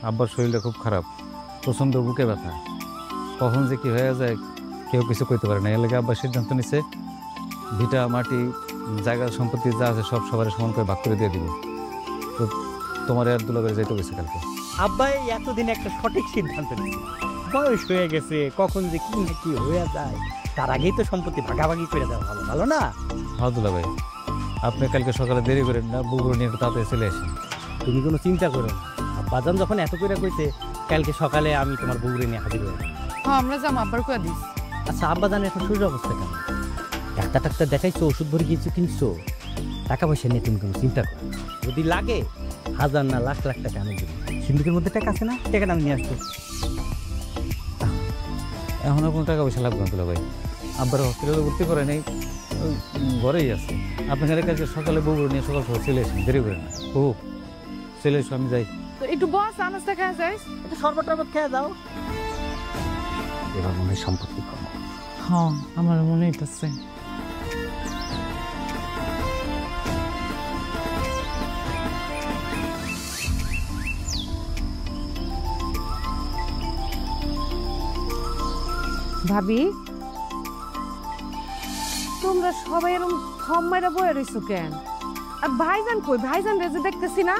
আব্বার শরীরটা খুব খারাপ, প্রচণ্ড বুকে ব্যথা, কখন যে কি হয়ে যায় কেউ কিছু কইতে পারে না। এর লাগে আব্বার সিদ্ধান্ত নিছে ভিটা মাটি জায়গা সম্পত্তি যা আছে সব সবার সমান করে ভাগ করে দিয়ে দিব। তো তোমার আর দুলাবের যাইতে গেছে কালকে। আব্বাই এতদিন একটা সঠিক সিদ্ধান্ত নিচ্ছে। বয়স হয়ে গেছে, কখন যে কি না কি হয়ে যায়, তার আগেই তো সম্পত্তি ভাগাভাগি করে দেওয়া ভালো, ভালো না? হ্যাঁ দুলাভাই, আপনি কালকে সকালে দেরি করেন না, বুবুর নিয়ে একটু তাড়াতাড়ি চলে আসেন। তুমি কোনো চিন্তা করো না, আব্বাজান যখন এত করে কইছে কালকে সকালে আমি তোমার বউরে নিয়ে হাজির হয়ে যাবো। হ্যাঁ আমরা যাম, আব্বার কয়া দিস। আচ্ছা আব্বাজান এখন শরীর অবস্থা কেমন? ডাক্তার টাক্তার দেখাইছো, ওষুধ ভরে কিছু কিনছো? টাকা পয়সা নিয়ে তুমি কোনো চিন্তা করো না। যদি লাগে হাজার না লাখ লাখ টাকা আমি দেবো। সিন্ধুকের মধ্যে টাকা আছে না, টাকাটা আমি নিয়ে আসবো। এখন আর কোনো টাকা পয়সা লাগবে না দুলাভাই, আব্বার হসপিটালে ভর্তি করে নেই, ওই ঘরেই আছে। আপনি কালকে সকালে বুবুর নিয়ে সকাল সকাল চলে আসেন, দেরি করেন না। ও চলে এসো, আমি যাই। তো একটু বস, আনাজটা খাওয়া যায়। একটু শরবত টরবত খেয়ে যাও। এবার মনে হয় সম্পত্তি কম। হ্যাঁ আমার মনে হইতেছে। ভাবি, তোমরা সবাই এরকম থম মাইরা বয়ে রইছো কেন? আর ভাইজান কই? ভাইজান রে যে দেখতেছি না।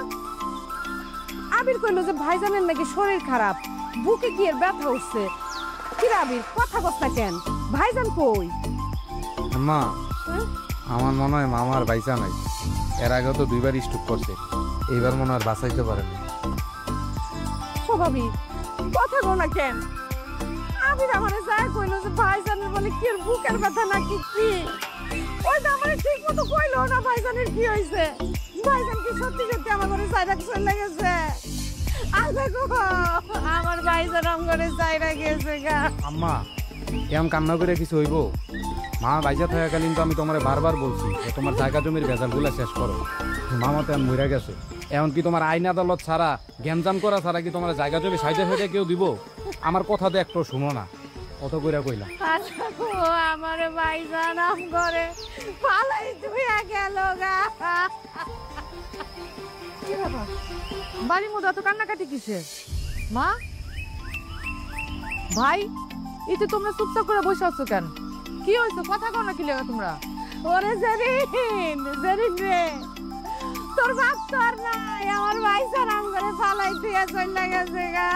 আবির কইলো যে ভাইজানের নাকি শরীর খারাপ, বুকে কি এর ব্যথা উঠছে। কি রে আবির, কথা কস না কেন? ভাইজান কই? আম্মা, আমার মনে হয় মামার বাইসা নাই। এর আগেও তো দুইবার স্ট্রোক করছে, এইবার মনে হয় বাঁচাইতে পারে না। ও ভাবি, কথা কও না কেন? আবির আমারে যায় কইলো যে ভাইজানের বলে কি এর বুকের ব্যথা নাকি কি। ওই তো আমারে ঠিক মতো কইলো না ভাইজানের কি হইছে। ভাইজান কি সত্যি সত্যি আমার ঘরে সাইরা চলে গেছে? আর দেখো আমার ভাইজান আমার ঘরে সাইরা গেছে গা। আম্মা, এমন কান্না করে কিছু হইব? মা বাইসা থাকাকালীন তো আমি তোমার বারবার বলছি যে তোমার জায়গা জমির ভেজালগুলো শেষ করো। মামা তো এমন মরে গেছে, এমন কি তোমার আইন আদালত ছাড়া, জ্ঞানজাম করা ছাড়া কি তোমার জায়গা জমি সাইডে সাইডে কেউ দিব? আমার কথা তো একটু শুনো না, কত কইরা কইলা। আমার ভাইজান আম ঘরে পালাই ধুইয়া গেল গা। কি ব্যাপার, বাড়ির মধ্যে এত কান্নাকাটি কিসের? মা, ভাই, এই তো তোমরা চুপচাপ করে বসে আছো কেন? কি হয়েছে? কথা কও না কি লেগা তোমরা? ওরে জেরিন, জেরিন রে, তোর বাপ তো আর নাই, আমার ভাইজান আম ঘরে পালাই ধুইয়া চলে গেছে গা।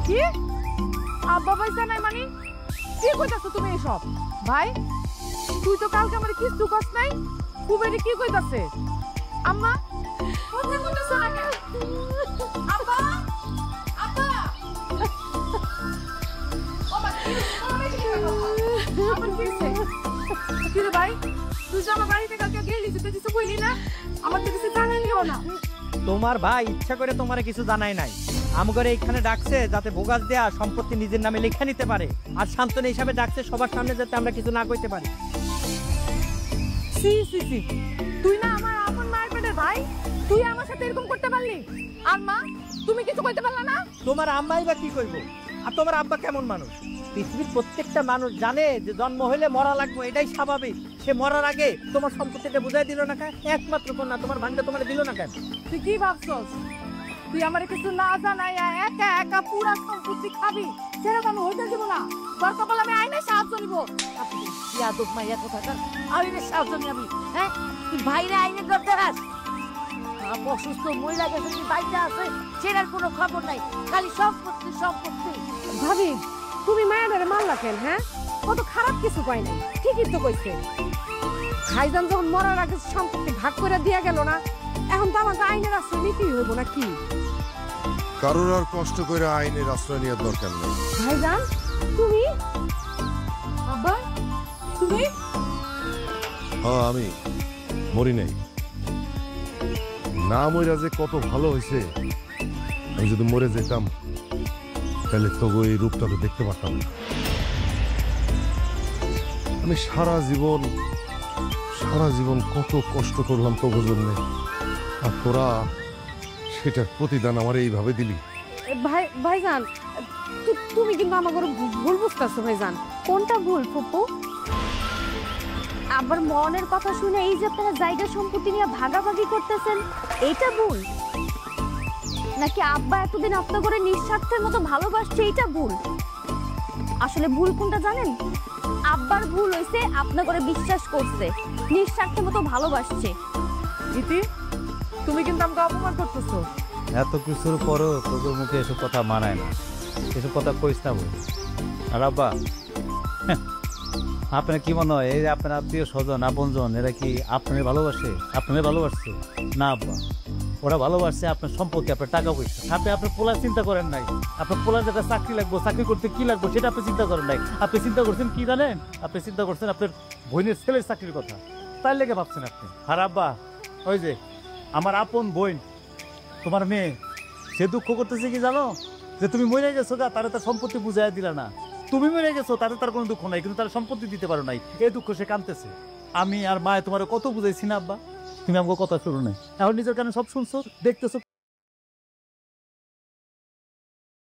কি? আব্বা পয়সা নাই মানে? কি কইতাছো তুমি এসব? ভাই, তুই তো কালকে আমার কিছু কস নাই, কুবেরি কি কইতাছে? আম্মা, কথা কইতাছো না কেন? আব্বা, আব্বা, ওমা কি রে ভাই, তুই যে আমার বাড়িতে কালকে গেলি, তুই তো কিছু কইলি না, আমার তো কিছু জানাইলিও না। তোমার ভাই ইচ্ছা করে তোমারে কিছু জানাই নাই। আমগরে এইখানে ডাকছে যাতে বোগাস দেয়া সম্পত্তি নিজের নামে লেখা নিতে পারে, আর শান্তনা হিসাবে ডাকছে সবার সামনে যাতে আমরা কিছু না কইতে পারি। সি সি সি, তুই না আমার আপন মায়ের পেটের ভাই, তুই আমার সাথে এরকম করতে পারলি? আর মা, তুমি কিছু কইতে পারলা না? তোমার আম্মাই বা কি কইব? আর তোমার আব্বা কেমন মানুষ? পৃথিবীর প্রত্যেকটা মানুষ জানে যে জন্ম হইলে মরা লাগবে, এটাই স্বাভাবিক। সে মরার আগে তোমার সম্পত্তিটা বুঝাই দিল না কেন? একমাত্র কন্যা তোমার ভান্ডা তোমার দিল না কেন? তুই কি ভাবছস তুই আমার কিছু না জানাই একা একা পুরা সম্পত্তি খাবি? সেরকম আমি হইতে দিব না। দরকার বলে আমি আইনে সাহায্য নিব। ইয়াদব মাইয়া কোথাকার, আইনে সাহায্য নিবি? হ্যাঁ, তুই বাইরে আইনের দরকার আছে? অসুস্থ মহিলা গেছে, তুই বাইরে আছে, সেটার কোনো খবর নাই, খালি সম্পত্তি সম্পত্তি। ভাবি, তুমি মায়ের মারলা কেন? হ্যাঁ, কত খারাপ কিছু কয় নাই, ঠিকই তো কইছে। ভাইজান যখন মরার আগে সম্পত্তি ভাগ করে দিয়া গেল না, এখন তো আমাকে আইনের আশ্রয় নিতেই হইব না কি? কারোর আর কষ্ট করে আইনের আশ্রয় নেওয়ার দরকার নেই। ভাইজান, তুমি? আব্বা, তুমি? হ্যাঁ, আমি মরি নাই। না মইরা যে কত ভালো হয়েছে। আমি যদি মরে যেতাম তাহলে তবু এই রূপটা তো দেখতে পারতাম না। আমি সারা জীবন কত কষ্ট করলাম তবু জন্য, আর তোরা সেটার প্রতিদান আমার এইভাবে দিলি। ভাইজান, তুমি কিন্তু আমার ভুল বুঝতেছো ভাইজান। কোনটা ভুল ফুপু? আবার মনের কথা শুনে এই যে আপনারা জায়গা সম্পত্তি নিয়ে ভাগাভাগি করতেছেন, এইটা ভুল? নাকি আব্বা এতদিন আপনার করে নিঃস্বার্থের মতো ভালোবাসছে এইটা ভুল? আসলে ভুল কোনটা জানেন? আব্বার ভুল হইছে আপনার করে বিশ্বাস করছে, নিঃস্বার্থের মতো ভালোবাসছে। ইতি তুমি কিন্তু আমাকে অপমান করতেছো। এত কিছুর পরেও তোদের মুখে এসব কথা মানায় না, এসব কথা কইস না বল। আর আব্বা, আপনার কি মনে হয় এই যে আপনার আত্মীয় স্বজন আপনজন এরা কি আপনার ভালোবাসে? আপনার ভালোবাসছে না আব্বা, ওরা ভালোবাসছে আপনার সম্পত্তি, আপনার টাকা পয়সা। আপনি আপনার পোলার চিন্তা করেন নাই, আপনার পোলার যেটা চাকরি লাগবে, চাকরি করতে কি লাগবে সেটা আপনি চিন্তা করেন নাই। আপনি চিন্তা করছেন কি জানেন? আপনি চিন্তা করছেন আপনার বোনের ছেলের চাকরির কথা, তাই লেগে ভাবছেন আপনি। আর আব্বা, ওই যে আমার আপন বোন তোমার মেয়ে, সে দুঃখ করতেছে কি জানো? যে তুমি মরে গেছো গা, তারা তার সম্পত্তি বুঝাই দিলা না। তুমি মরে গেছো, তাদের তার কোনো দুঃখ নাই, কিন্তু তার সম্পত্তি দিতে পারো নাই, এই দুঃখ সে কাঁদতেছে। আমি আর মায়ে তোমার কত বুঝাইছি না আব্বা? তুমি আমাকে কথা শুনো নাই, এখন নিজের কানে সব শুনছো, দেখতেছো।